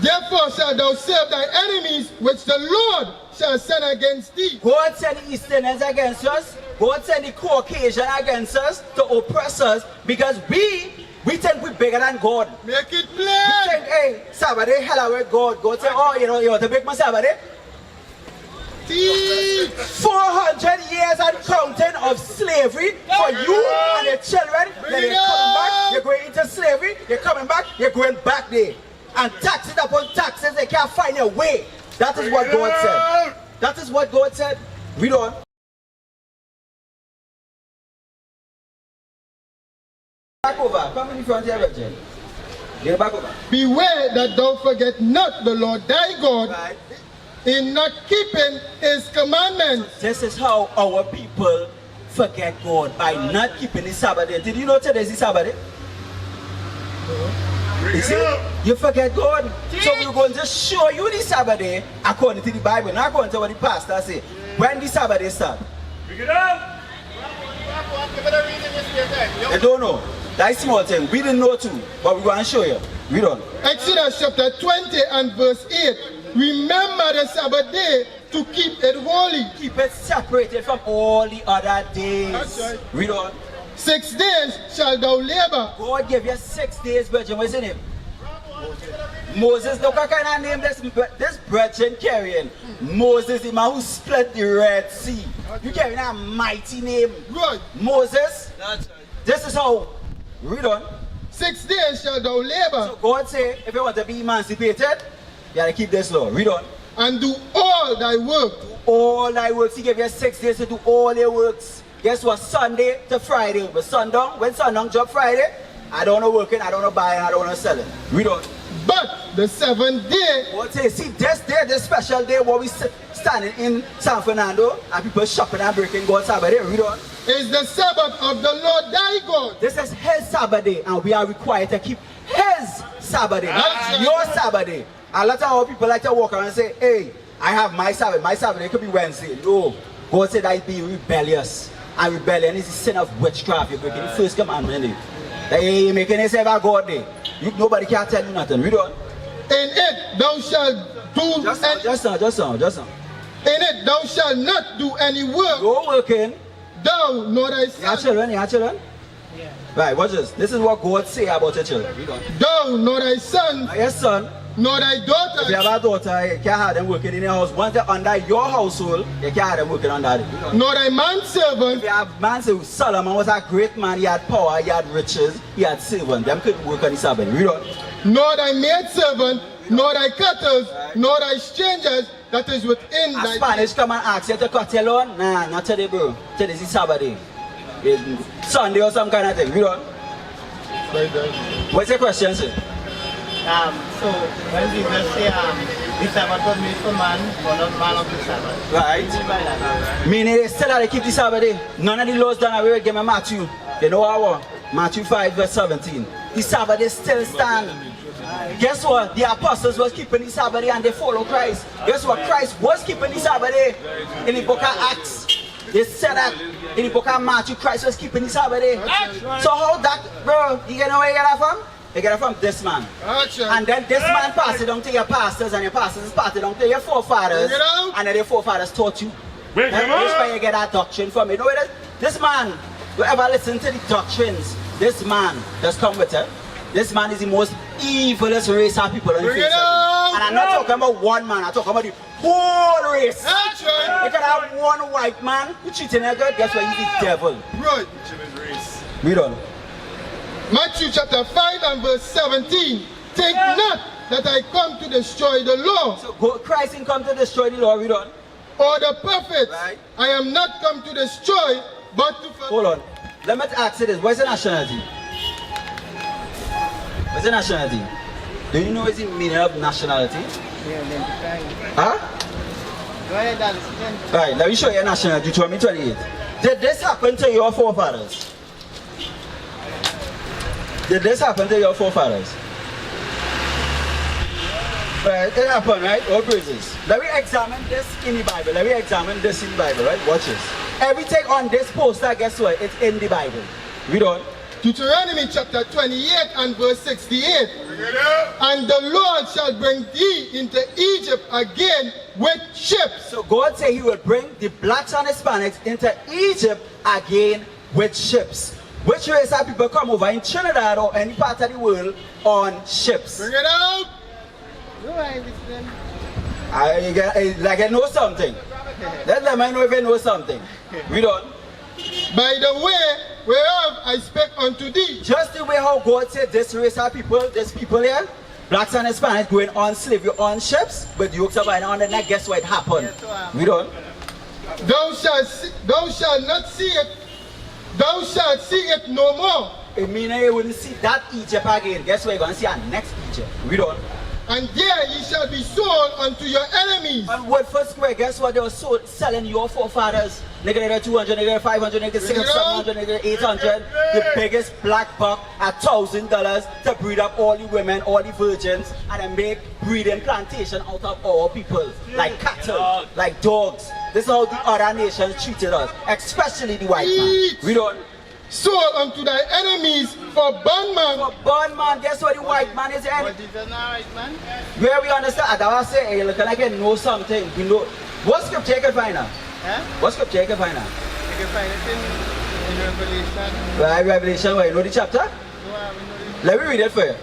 Therefore shalt thou serve thy enemies, which the Lord shall send against thee. God send the Easterners against us. God send the Caucasian against us to oppress us because we think we're bigger than God. Make it We plain. think, hey, Sabbath, hell with God. God say, oh, you want to break my Sabbath? Teach. 400 years and counting of slavery for you and your children. Then you're coming back, you're going into slavery, you're coming back, you're going back there. And taxes upon taxes, they can't find a way. That is what God said. That is what God said. Read on. Back over. Come in front here, Virgin. Get back over. Beware that thou forget not the Lord thy God Right. in not keeping his commandments. This is how our people forget God, by not keeping the Sabbath day. Did you know today's the Sabbath day? You see? You forget God. So we're going to show you the Sabbath day according to the Bible, not according to what the pastor say. When the Sabbath day start? Bring it up. They don't know. That's small thing. We didn't know too, but we're going to show you. Read on. Exodus chapter 20 and verse 8. Remember the Sabbath day to keep it holy. Keep it separated from all the other days. That's right. Read on. 6 days shalt thou labor. God gave you 6 days, virgin. What's his name? Moses. Look what kind of name this virgin carrying. Moses, the man who split the Red Sea. You carrying a mighty name. Right. Moses. That's right. This is how. Read on. 6 days shalt thou labor So God say, if you want to be emancipated, you gotta keep this law. Read on. and do all thy work. All thy works. He gave you 6 days to do all your works. Guess what? Sunday to Friday. But sundown, when sundown drop Friday, I don't know working, I don't know buying, I don't know selling. Read on. But the 7th day, God say, see this day, this special day where we standing in San Fernando and people shopping and breaking God's Sabbath day. Read on. is the Sabbath of the Lord thy God. This is his Sabbath day and we are required to keep his Sabbath day, not your Sabbath day. A lot of our people like to walk around and say, hey, I have my Sabbath. My Sabbath day could be Wednesday. No. God said that be rebellious. And rebellion is the sin of witchcraft. You're breaking the first commandment. Hey, you're making yourself a God day. Nobody can tell you nothing. Read on. In it thou shalt do Just now. in it thou shalt not do any work, Go working. thou nor thy You have son, children? You have children? Yeah. Right, watch this. This is what God say about your children. Read on. thou nor thy son, Now, your son, nor thy if you have daughter, a daughter, you can't have them working in your house. Once they're under your household, you can't have them working under it. Read on. nor thy If manservant, you have man say Solomon was a great man, he had power, he had riches, he had servants. Them couldn't work on the Sabbath. Read on. nor thy maidservant, nor thy cattle, nor thy strangers that is within A thy Spanish come and ask you to cut your lawn? Nah, not today, bro. Today is Sabbath day. It's Sunday or some kind of thing. Read on. What's your question, sir? So when Jesus say the Sabbath was made for man, but not man of the Sabbath. Right. What do you mean by that? Meaning they still have to keep the Sabbath day. None of the laws done away with. Give me Matthew. You know what? Matthew 5 verse 17. The Sabbath day still stand. Guess what? The apostles was keeping the Sabbath day and they follow Christ. Guess what? Christ was keeping the Sabbath day. In the book of Acts, they said that. In the book of Matthew, Christ was keeping the Sabbath day. So how that, bro, you know where you get that from? You get it from this man. And then this man passed it on to your pastors, and your pastors passed it on to your forefathers. Bring it out. And then your forefathers taught you. Bring That's him out. where you get that doctrine from. You know what it is? This man, whoever listen to the doctrines, this man just come with it. This man is the most evilest race of people on the Bring face it of the out. And I'm not talking about one man, I'm talking about the whole race. That's right. You can have one white man who cheating a girl, guess what? He's the devil. Right. Read on. Matthew chapter 5 and verse 17. Think not that I come to destroy the law So Christ didn't come to destroy the law. Read on. or the prophets. Right. I am not come to destroy, but to Hold on. Let me ask you this. What's the nationality? What's the nationality? Do you know what's the meaning of nationality? Huh? Go ahead, Alice. Right, let me show you nationality. Deuteronomy 28. Did this happen to your forefathers? Did this happen to your forefathers? Right, it happened, right? All praises. Let me examine this in the Bible. Let me examine this in the Bible, right? Watch this. Everything on this poster, guess what? It's in the Bible. Read on. Deuteronomy chapter 28 and verse 68. And the Lord shall bring thee into Egypt again with ships. So God said he will bring the blacks and Hispanics into Egypt again with ships. Which race of people come over in Trinidad or any part of the world on ships? Bring it out. I know something. Let them know if I know something. We don't. By the way whereof I spake unto thee. Just the way how God said this race of people, this people here, blacks and Hispanics going on slavery on ships, but yokes are on the neck, guess what happened? We don't. Thou shalt not see it. Thou shalt see it no more. It means you wouldn't see that Egypt again. Guess what you're going to see our next Egypt? We don't. And there ye shall be sold unto your enemies. And what first square, guess what they were sold, selling your forefathers? Nigga 200, nigga 500, nigga 600, 700, nigga 800. The biggest black buck at $1,000 to breed up all the women, all the virgins, and then make breeding plantation out of all people. Like cattle, like dogs. This is how the other nations treated us, especially the white man. We don't. Sold unto thy enemies for bondman. For bondman, guess what the white man is? But is it not right, man? Where we understand, I say, hey, look, like I know something. We know. What scripture you can find out? Huh? What scripture you can find out? You can find it in Revelation. Right, Revelation, where you know the chapter? No, we know Let me read it for you.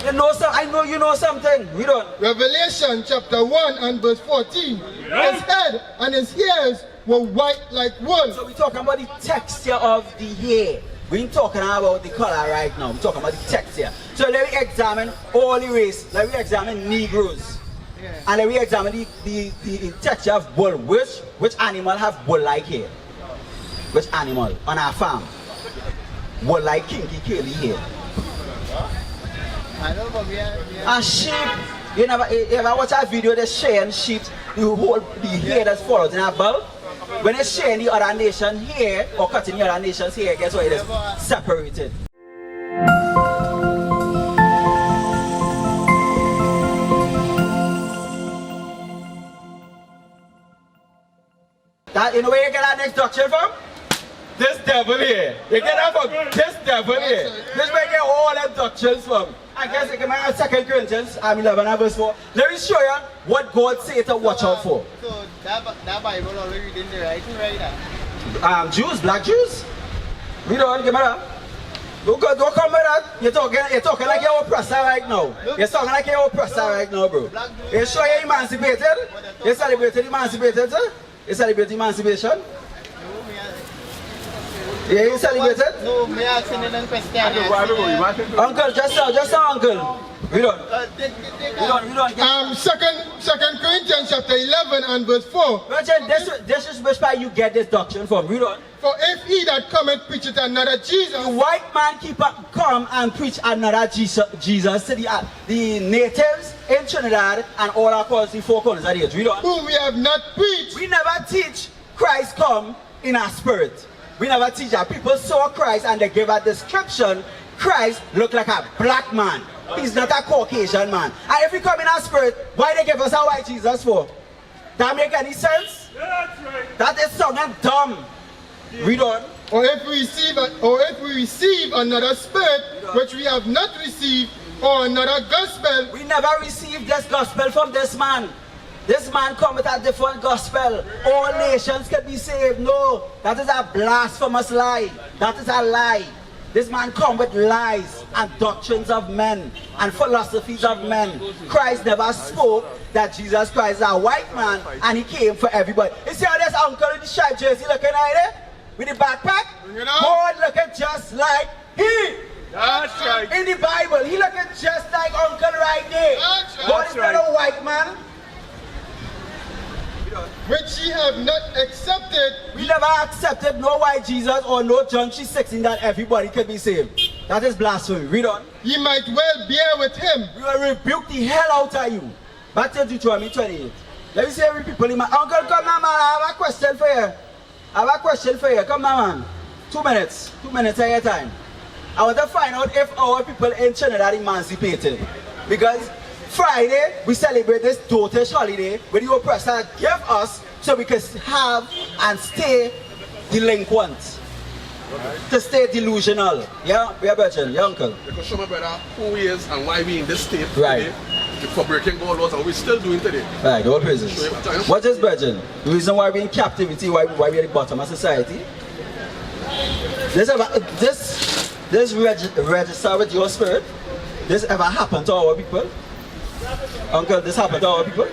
You know some, I know you know something. We don't. Revelation chapter 1 and verse 14. His head and his ears were white like wool. So we're talking about the texture of the hair. We ain't talking about the color right now. We're talking about the texture. So let me examine all the race. Let me examine Negroes. Yeah. And let me examine the texture of wool. Which animal have wool-like hair? Which animal on our farm? Wool-like kinky curly hair. I know, but we are A sheep. You ever watch a video they share sheep, the hair that's falls in a ball? When they share the other nation here or cutting the other nation's hair, guess what? It is separated. That, you know where you get that next doctrine from? This devil here. You get that from this devil here. This is where you get all them doctrines from. I guess you can make 2 Corinthians 11 and verse 4. Let me show you what God said to watch out for. So that Bible already reading the writing right now. Jews, black Jews. We don't give me that. Don't come with that. You're talking like you're oppressor right now. You're talking like you're oppressor right now, bro. You sure you're emancipated? You celebrated emancipated, sir? You celebrate emancipation? Yeah, you celebrated? No, me asking them question. Uncle, just uncle. We don't. Second Corinthians chapter 11 and verse 4. This is where you get this doctrine from. We don't. For if he that cometh preacheth another Jesus, The white man come and preach another Jesus to the natives in Trinidad and all across the 4 corners of the earth. We don't. whom we have not preached, We never teach Christ come in our spirit. We never teach that. People saw Christ and they gave a description. Christ looked like a black man. He's not a Caucasian man. And if he come in our spirit, why they give us a white Jesus for? That make any sense? Yeah, that's right. That is something dumb. We don't. or if we receive another spirit which we have not received, or another gospel, We never received this gospel from this man. This man come with a different gospel. All nations can be saved. No, that is a blasphemous lie. That is a lie. This man come with lies and doctrines of men and philosophies of men. Christ never spoke that Jesus Christ is a white man and he came for everybody. You see how this uncle in the striped jersey looking right there? With the backpack? God looking just like he. That's right. In the Bible, he looking just like uncle right there. That's right. God is not a white man. which ye have not accepted, We never accepted no white Jesus or no John 3:16 that everybody could be saved. That is blasphemy. Read on. ye might well bear with him. We will rebuke the hell out of you. Back to Deuteronomy 28. Let me see every people in my uncle, come now, man. I have a question for you. Come now, man. 2 minutes. 2 minutes at your time. I want to find out if our people in Trinidad emancipated. Because Friday, we celebrate this dotish holiday where the oppressor give us so we can have and stay delinquent. To stay delusional. Yeah, Brethren, yeah, uncle. Because show my brother who he is and why we in this state Right. today. For breaking God laws and we still doing today. Right, all praises. What is, brethren? The reason why we're in captivity, why we're at the bottom of society? This register with your spirit. This ever happened to our people? Uncle, this happened to our people?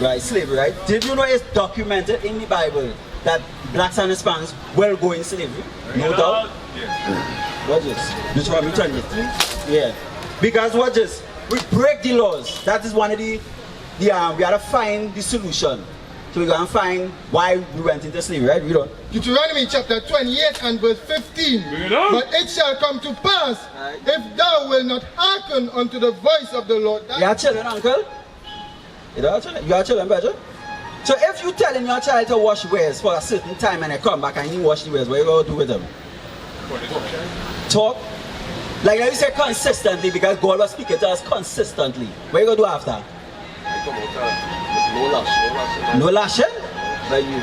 Right, slavery, right? Did you know it's documented in the Bible that blacks and Hispanics will go in slavery? No doubt. Watch this. Deuteronomy 23. Yeah. Because watch this. We break the laws. That is one of the we gotta find the solution. So we gotta find why we went into slavery, right? We don't. Deuteronomy chapter 28 and verse 15. But it shall come to pass, if thou wilt not hearken unto the voice of the Lord. You are children, uncle? You are children? You are children, brother? So if you telling your child to wash wares for a certain time and they come back and you wash the wares, what are you going to do with them? Talk? Like you say consistently, because God was speaking to us consistently. What are you going to do after? No lashing? Like you.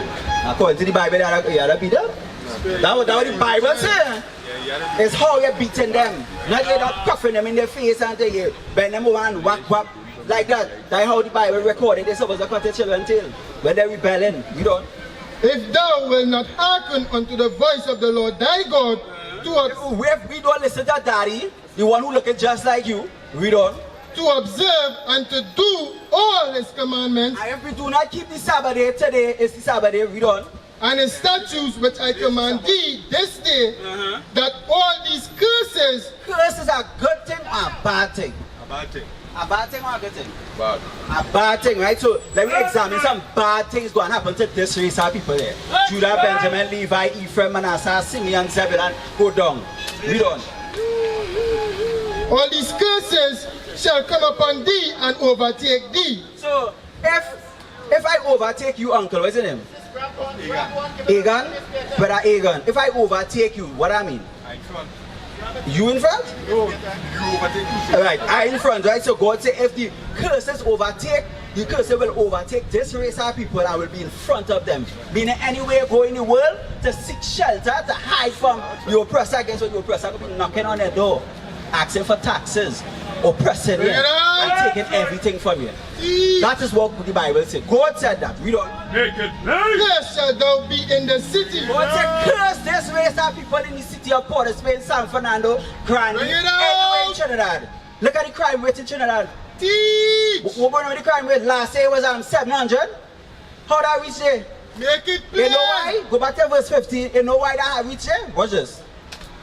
According to the Bible, you had to beat them. That's what the Bible says. It's how you're beating them. Not you're not cuffing them in their face and you bend them over and whack. Like that. That's how the Bible recorded. They're supposed to cut their children till when they're rebelling. You don't. If thou wilt not hearken unto the voice of the Lord thy God, we don't listen to daddy, the one who looking just like you. We don't. To observe and to do all his commandments. And if we do not keep the Sabbath day, today is the Sabbath day, we don't. And his statutes which I command thee this day, that all these curses. Curses are a good thing or a bad thing? A bad thing. A bad thing or a good thing? Bad. A bad thing, right? So let me examine some bad things going to happen to this race of people there. Judah, Benjamin, Levi, Ephraim, Manasseh, Simeon, Zebulun, go down. Read on. All these curses shall come upon thee and overtake thee. So if I overtake you, uncle, what's his name? Agan? Brother Agan. If I overtake you, what I mean? You in front? No, you overtake me. Alright, I in front, right? So God said if the curses overtake, the curses will overtake this race of people and will be in front of them. Meaning anywhere you go in the world to seek shelter, to hide from the oppressor against what the oppressor will be knocking on their door, asking for taxes, oppressing you, and taking everything from you. That is what the Bible says. God said that. We don't. Make it plain. Cursed shalt thou be in the city. God said, curse this race of people in the city of Port of Spain, San Fernando, Granby, everywhere in Trinidad. Look at the crime rate in Trinidad. Teach. What about the crime rate? Last year was 700. How did I reach there? Make it plain. You know why? Go back to verse 15. You know why that I reached there? Watch this.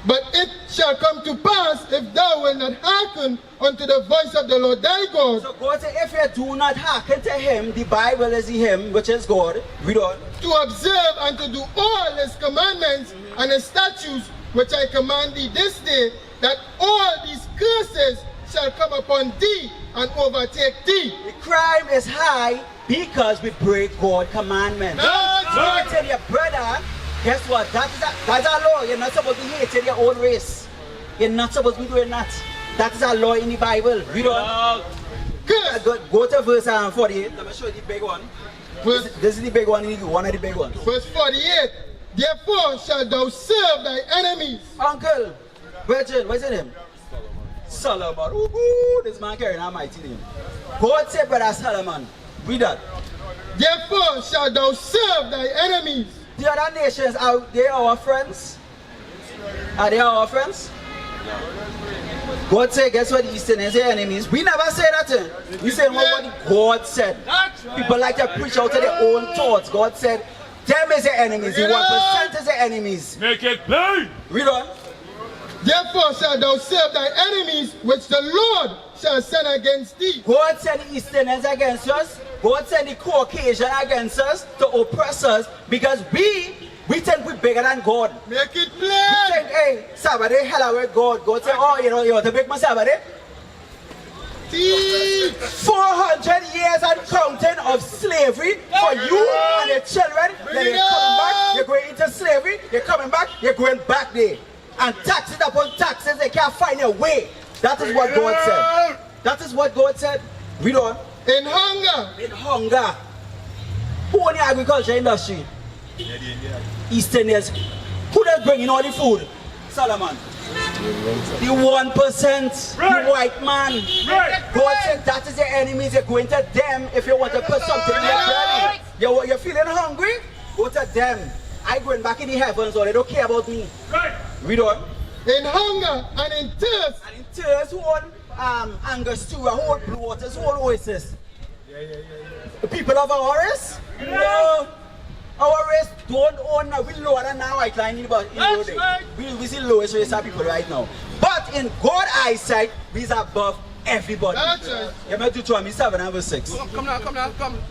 But it shall come to pass, if thou wilt not hearken unto the voice of the Lord thy God. So God said, if you do not hearken to him, the Bible is the him, which is God. Read on. To observe and to do all his commandments and his statutes, which I command thee this day, that all these curses shall come upon thee and overtake thee. The crime is high because we break God's commandments. That's So I right. tell your brother, guess what? That's a law. You're not supposed to hate your own race. You're not supposed to be doing that. That is a law in the Bible. Read on. Curse. Go to verse 48. Let me show you the big one. This is the big one, one of the big ones. Verse 48. Therefore shalt thou serve thy enemies. Uncle, Virgin, what's his name? Solomon. Ooh, this man carrying a mighty name. God said, brother Solomon, read that. Therefore shalt thou serve thy enemies. The other nations, are they our friends? Are they our friends? God said, guess what? The Easterners are enemies. We never say that. We say what God said. People like to preach out of their own thoughts. God said, them is the enemies. The 1% is the enemies. Make it plain. Read on. Therefore shalt thou serve thy enemies, which the Lord shall send against thee. God sent the Easterners against us. God sent the Caucasian against us to oppress us because we think we're bigger than God. Make it We plain. think, hey, Sabbath day, hell with God. God said, oh, you want to break my Sabbath day? Teach. 400 years and counting of slavery for you and your children. Then you're coming back, you're going into slavery, you're coming back, you're going back there. And taxes upon taxes, they can't find a way. That is what God said. That is what God said. Read on. In hunger. In hunger. Who in the agriculture industry? Easterners. Who does bring in all the food? Solomon. The 1%, Right. the white man. Right. God said that is the enemies. You're going to them if you want to put something in your belly. You're feeling hungry? Go to them. I going back in the heavens, or they don't care about me. Right. Read on. In hunger and in thirst, And in tears, whole Angostura, whole Blue Waters, whole Oasis. The people of our race? No. Our race don't own now. We lower than now white line in the That's day. right. We see lowest race of people right now. But in God's eyesight, we are above everybody. That's right. You meant to try me 7 and verse 6. Come now.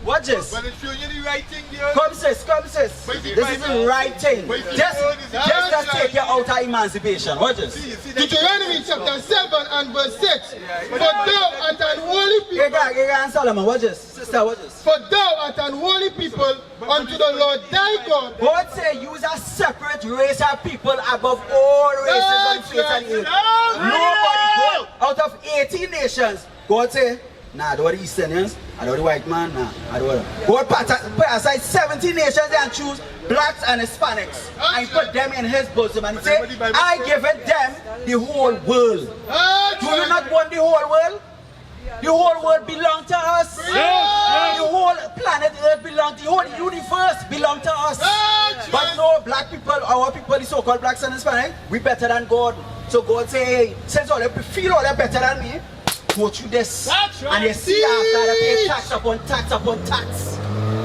Watch this. But it's showing you the right thing there. Come sis. But This is the right thing. But the Just word is just take you out of emancipation. Watch this. See that? Deuteronomy chapter 7 and verse 6. For thou art an holy people. Here, Solomon, watch this. Sister, watch this. For thou art an holy people unto the Lord thy God. God say use a separate race of people above all races on the face of the earth. Nobody go out of 18 nations. God say, nah, I don't want the Easternians, I don't want the white man, nah, I don't want them. God put aside 17 nations and choose blacks and Hispanics and put them in his bosom and say, I give it them the whole world. Do you not want the whole world? The whole world belongs to us. Yes. The whole planet Earth belongs, the whole universe belongs to us. But no, black people, our people, the so-called blacks and Hispanic, we better than God. So God say, hey, since all they feel all they better than me, go through this. That's right. And you see after they pay tax upon tax upon tax.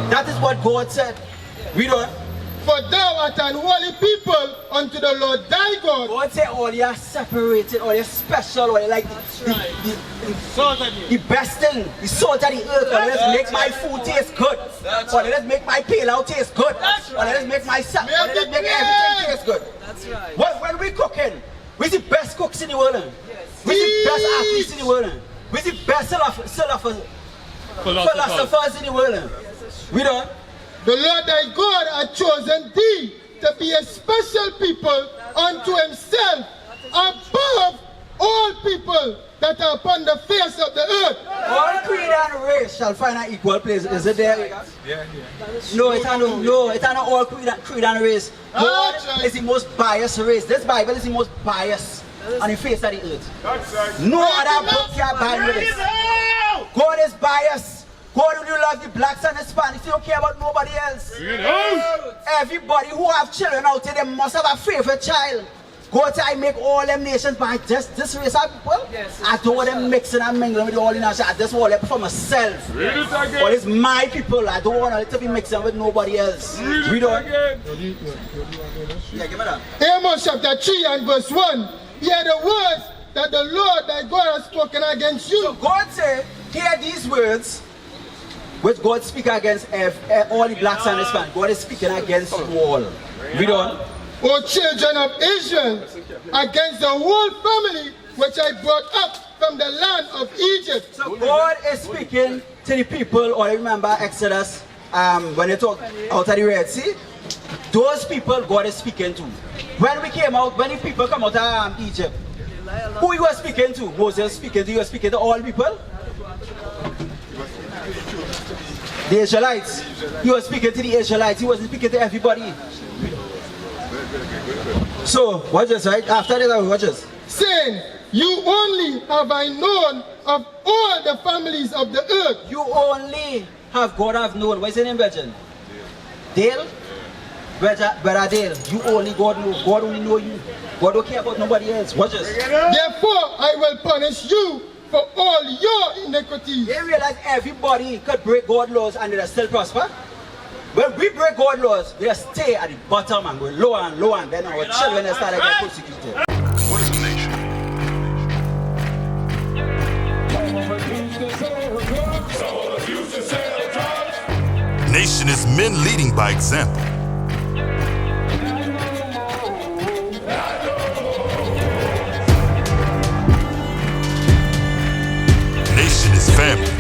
That is what God said. Read on. For thou art an holy people unto the Lord thy God. God say all you are separated, all you are special, all you like the best thing, the salt of the earth, or let's make my food taste good. Or let's make my pilau taste good. Or let's make my sap, or let's make everything taste good. That's right. When we cooking, we're the best cooks in the world. We're the best athletes in the world. We're the best philosophers in the world. We don't. The Lord thy God hath chosen thee to be a special people unto himself above all people that are upon the face of the earth. All creed and race shall find an equal place. Is it there? Yeah. No, it's not all creed and race. God is the most biased race. This Bible is the most biased on the face of the earth. That's right. No other book can bind with this. God is biased. God only love the blacks and the Spanish. He don't care about nobody else. Everybody who have children out there, they must have a favorite child. God say, I make all them nations by just this race of people. Yes. I don't want them mixing and mingling with all the nations. I just want them for myself. Read it again. But it's my people. I don't want it to be mixing with nobody else. Read on. again. Yeah, give me that. Amos chapter 3 and verse 1. Hear the words that the Lord thy God has spoken against So you. God say, hear these words, which God speak against all the blacks and the Hispanics. God is speaking against you all. Read on. O children of Israel, against the whole family which I brought up from the land of Egypt. So God is speaking to the people, or remember Exodus, when they talk out of the Red Sea, those people God is speaking to. When we came out, when the people come out of Egypt, who he was speaking to? Moses was speaking to, he was speaking to all people? The Israelites. He was speaking to the Israelites, he wasn't speaking to everybody. So, watch this, right? After this, watch this. Saying, you only have I known of all the families of the earth. You only have God have known. What's your name, Virgin? Dale? Brother Dale, you only God know. God only know you. God don't care about nobody else. Watch this. Therefore I will punish you for all your iniquities. They realize everybody could break God's laws and they'll still prosper. When we break God's laws, we stay at the bottom and go lower and then our children start to get persecuted. What is a nation? Nation is men leading by example. Nation is family.